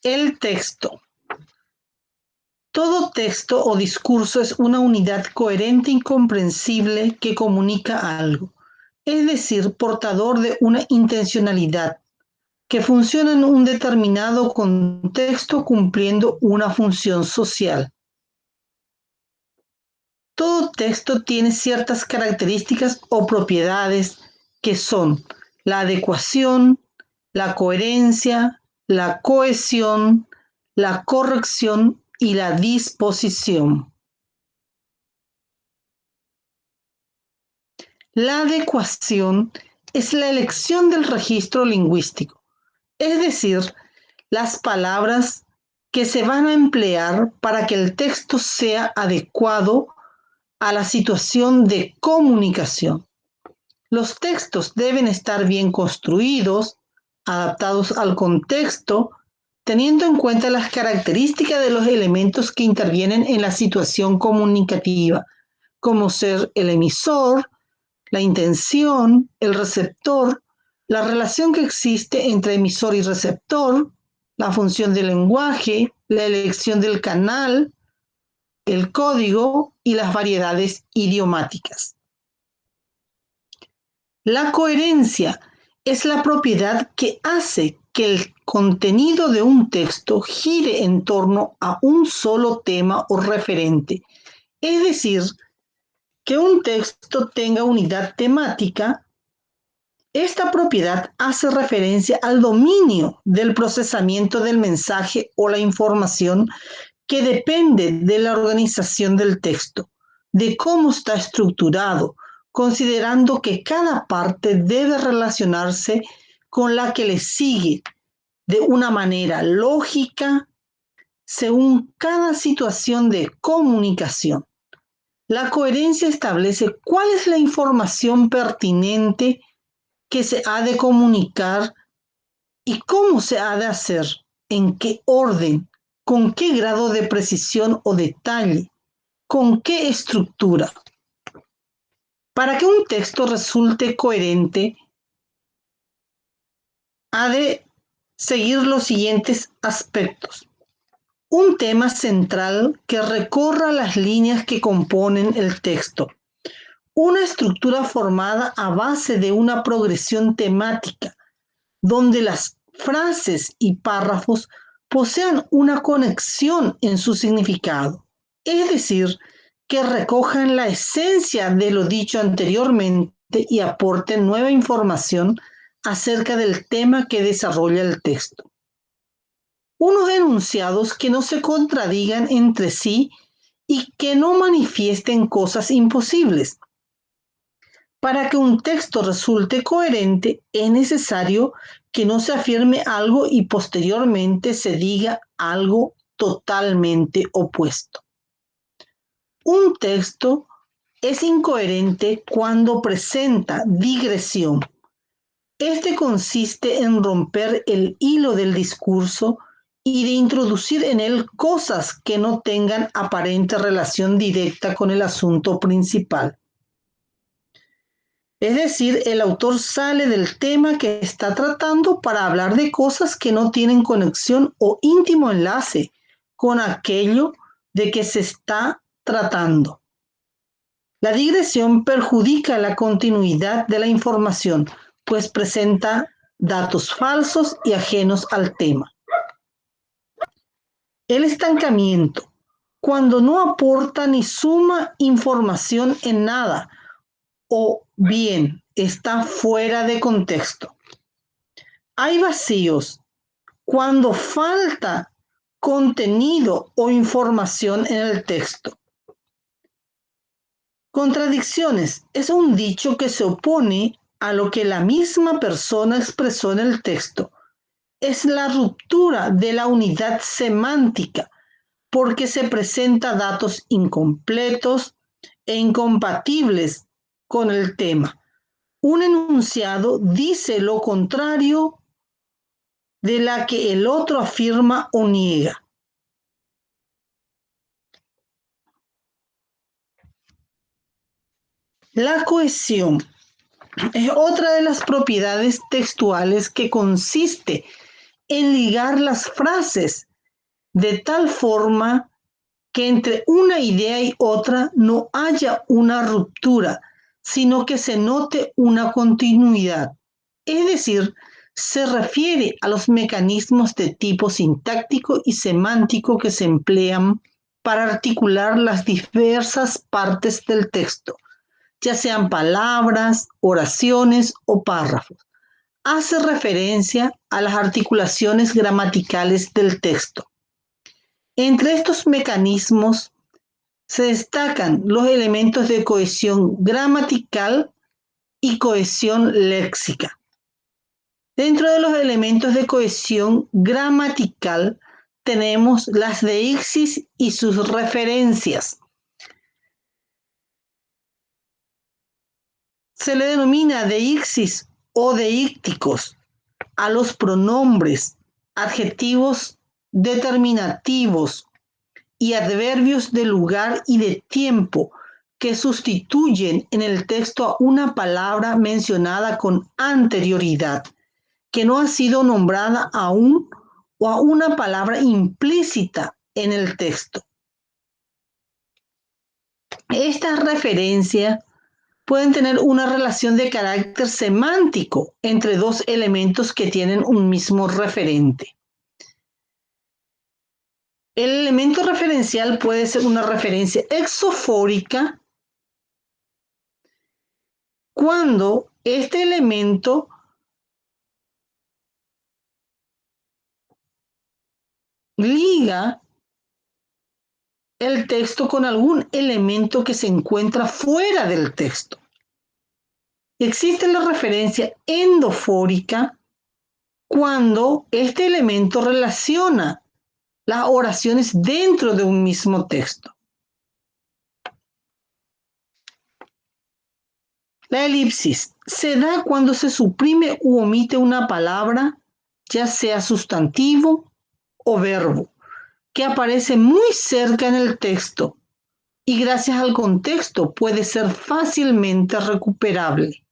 El texto. Todo texto o discurso es una unidad coherente y comprensible que comunica algo, es decir, portador de una intencionalidad, que funciona en un determinado contexto cumpliendo una función social. Todo texto tiene ciertas características o propiedades que son la adecuación, la coherencia, la cohesión, la corrección y la disposición. La adecuación es la elección del registro lingüístico, es decir, las palabras que se van a emplear para que el texto sea adecuado a la situación de comunicación. Los textos deben estar bien construidos, adaptados al contexto, teniendo en cuenta las características de los elementos que intervienen en la situación comunicativa, como ser el emisor, la intención, el receptor, la relación que existe entre emisor y receptor, la función del lenguaje, la elección del canal, el código y las variedades idiomáticas. La coherencia es la propiedad que hace que el contenido de un texto gire en torno a un solo tema o referente, es decir, que un texto tenga unidad temática. Esta propiedad hace referencia al dominio del procesamiento del mensaje o la información que depende de la organización del texto, de cómo está estructurado, considerando que cada parte debe relacionarse con la que le sigue de una manera lógica según cada situación de comunicación. La coherencia establece cuál es la información pertinente que se ha de comunicar y cómo se ha de hacer, en qué orden, con qué grado de precisión o detalle, con qué estructura. Para que un texto resulte coherente, ha de seguir los siguientes aspectos. Un tema central que recorra las líneas que componen el texto. Una estructura formada a base de una progresión temática, donde las frases y párrafos posean una conexión en su significado, es decir, que recojan la esencia de lo dicho anteriormente y aporten nueva información acerca del tema que desarrolla el texto. Unos enunciados que no se contradigan entre sí y que no manifiesten cosas imposibles. Para que un texto resulte coherente, es necesario que no se afirme algo y posteriormente se diga algo totalmente opuesto. Un texto es incoherente cuando presenta digresión. Este consiste en romper el hilo del discurso y de introducir en él cosas que no tengan aparente relación directa con el asunto principal. Es decir, el autor sale del tema que está tratando para hablar de cosas que no tienen conexión o íntimo enlace con aquello de que se está tratando. La digresión perjudica la continuidad de la información, pues presenta datos falsos y ajenos al tema. El estancamiento, cuando no aporta ni suma información en nada, o bien está fuera de contexto. Hay vacíos cuando falta contenido o información en el texto. Contradicciones es un dicho que se opone a lo que la misma persona expresó en el texto. Es la ruptura de la unidad semántica porque se presenta datos incompletos e incompatibles con el tema. Un enunciado dice lo contrario de la que el otro afirma o niega. La cohesión es otra de las propiedades textuales que consiste en ligar las frases de tal forma que entre una idea y otra no haya una ruptura, sino que se note una continuidad. Es decir, se refiere a los mecanismos de tipo sintáctico y semántico que se emplean para articular las diversas partes del texto, ya sean palabras, oraciones o párrafos. Hace referencia a las articulaciones gramaticales del texto. Entre estos mecanismos se destacan los elementos de cohesión gramatical y cohesión léxica. Dentro de los elementos de cohesión gramatical tenemos las deixis y sus referencias. Se le denomina deixis o deícticos a los pronombres, adjetivos determinativos y adverbios de lugar y de tiempo que sustituyen en el texto a una palabra mencionada con anterioridad, que no ha sido nombrada aún, o a una palabra implícita en el texto. Estas referencias pueden tener una relación de carácter semántico entre dos elementos que tienen un mismo referente. El elemento referencial puede ser una referencia exofórica cuando este elemento liga el texto con algún elemento que se encuentra fuera del texto. Existe la referencia endofórica cuando este elemento relaciona las oraciones dentro de un mismo texto. La elipsis se da cuando se suprime u omite una palabra, ya sea sustantivo o verbo, que aparece muy cerca en el texto y gracias al contexto puede ser fácilmente recuperable.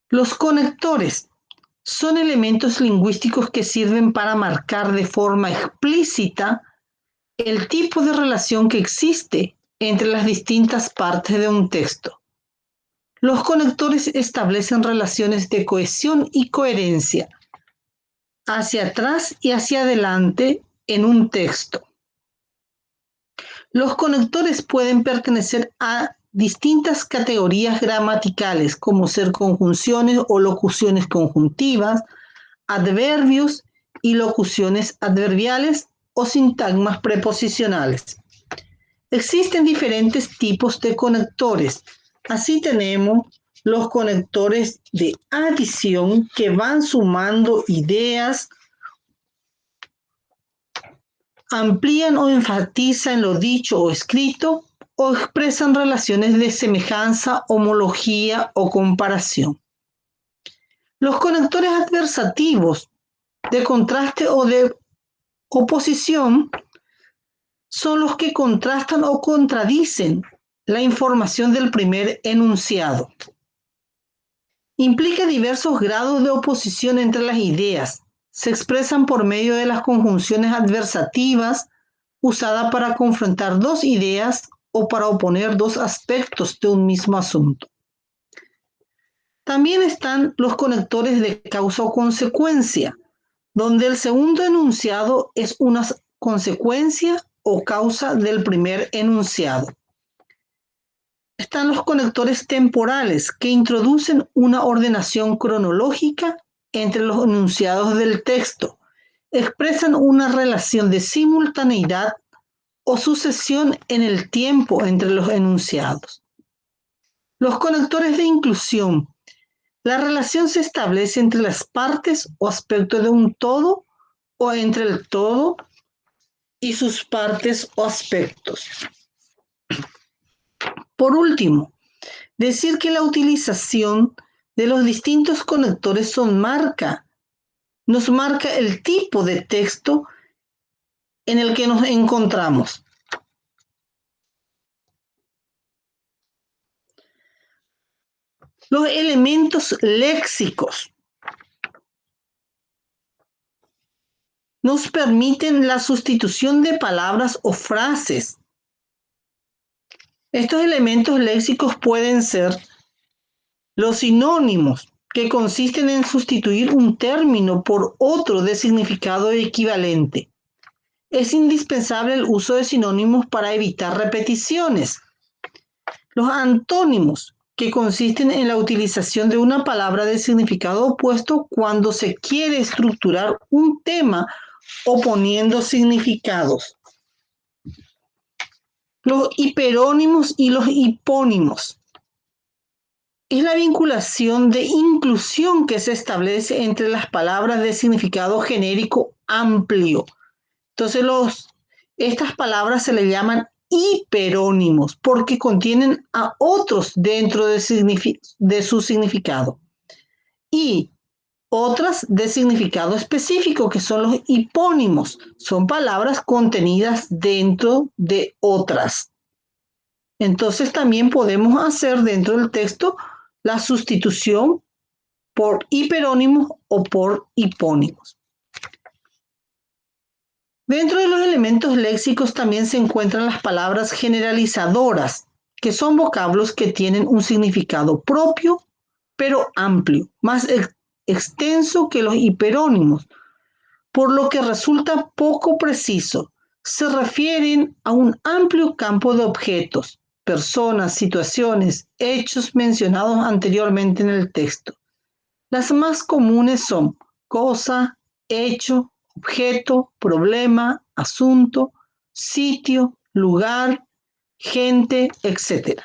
Los conectores son elementos lingüísticos que sirven para marcar de forma explícita el tipo de relación que existe entre las distintas partes de un texto. Los conectores establecen relaciones de cohesión y coherencia hacia atrás y hacia adelante en un texto. Los conectores pueden pertenecer a distintas categorías gramaticales, como ser conjunciones o locuciones conjuntivas, adverbios y locuciones adverbiales o sintagmas preposicionales. Existen diferentes tipos de conectores. Así tenemos los conectores de adición que van sumando ideas, amplían o enfatizan lo dicho o escrito o expresan relaciones de semejanza, homología o comparación. Los conectores adversativos de contraste o de oposición son los que contrastan o contradicen la información del primer enunciado. Implica diversos grados de oposición entre las ideas. Se expresan por medio de las conjunciones adversativas usadas para confrontar dos ideas o para oponer dos aspectos de un mismo asunto. También están los conectores de causa o consecuencia, donde el segundo enunciado es una consecuencia o causa del primer enunciado. Están los conectores temporales que introducen una ordenación cronológica entre los enunciados del texto. Expresan una relación de simultaneidad o sucesión en el tiempo entre los enunciados. Los conectores de inclusión. La relación se establece entre las partes o aspectos de un todo o entre el todo y sus partes o aspectos. Por último, decir que la utilización de los distintos conectores nos marca el tipo de texto en el que nos encontramos. Los elementos léxicos nos permiten la sustitución de palabras o frases. Estos elementos léxicos pueden ser los sinónimos, que consisten en sustituir un término por otro de significado equivalente. Es indispensable el uso de sinónimos para evitar repeticiones. Los antónimos, que consisten en la utilización de una palabra de significado opuesto cuando se quiere estructurar un tema oponiendo significados. Los hiperónimos y los hipónimos. Es la vinculación de inclusión que se establece entre las palabras de significado genérico amplio. Entonces, estas palabras se le llaman hiperónimos porque contienen a otros dentro de su significado. Y otras de significado específico, que son los hipónimos. Son palabras contenidas dentro de otras. Entonces, también podemos hacer dentro del texto la sustitución por hiperónimos o por hipónimos. Dentro de los elementos léxicos también se encuentran las palabras generalizadoras, que son vocablos que tienen un significado propio, pero amplio, más extenso que los hiperónimos, por lo que resulta poco preciso. Se refieren a un amplio campo de objetos, personas, situaciones, hechos mencionados anteriormente en el texto. Las más comunes son cosa, hecho, objeto, problema, asunto, sitio, lugar, gente, etc.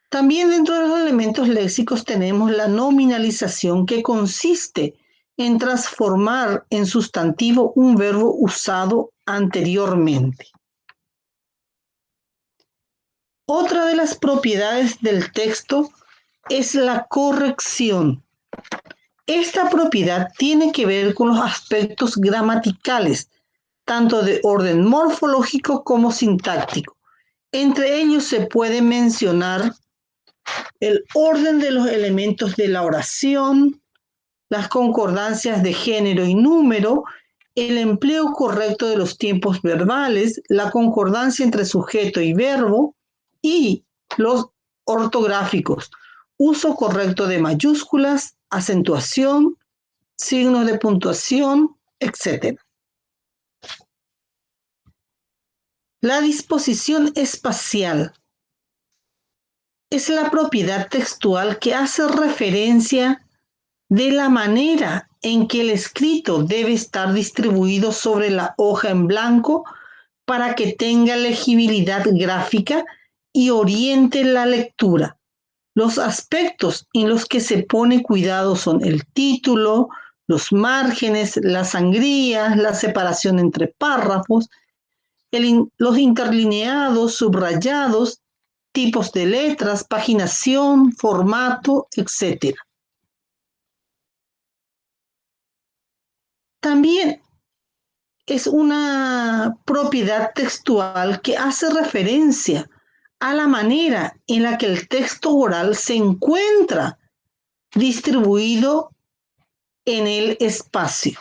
También dentro de los elementos léxicos tenemos la nominalización, que consiste en transformar en sustantivo un verbo usado anteriormente. Otra de las propiedades del texto es la corrección. Esta propiedad tiene que ver con los aspectos gramaticales, tanto de orden morfológico como sintáctico. Entre ellos se puede mencionar el orden de los elementos de la oración, las concordancias de género y número, el empleo correcto de los tiempos verbales, la concordancia entre sujeto y verbo y los ortográficos, uso correcto de mayúsculas, acentuación, signos de puntuación, etc. La disposición espacial es la propiedad textual que hace referencia de la manera en que el escrito debe estar distribuido sobre la hoja en blanco para que tenga legibilidad gráfica y oriente la lectura. Los aspectos en los que se pone cuidado son el título, los márgenes, las sangrías, la separación entre párrafos, los interlineados, subrayados, tipos de letras, paginación, formato, etc. También es una propiedad textual que hace referencia a la manera en la que el texto oral se encuentra distribuido en el espacio.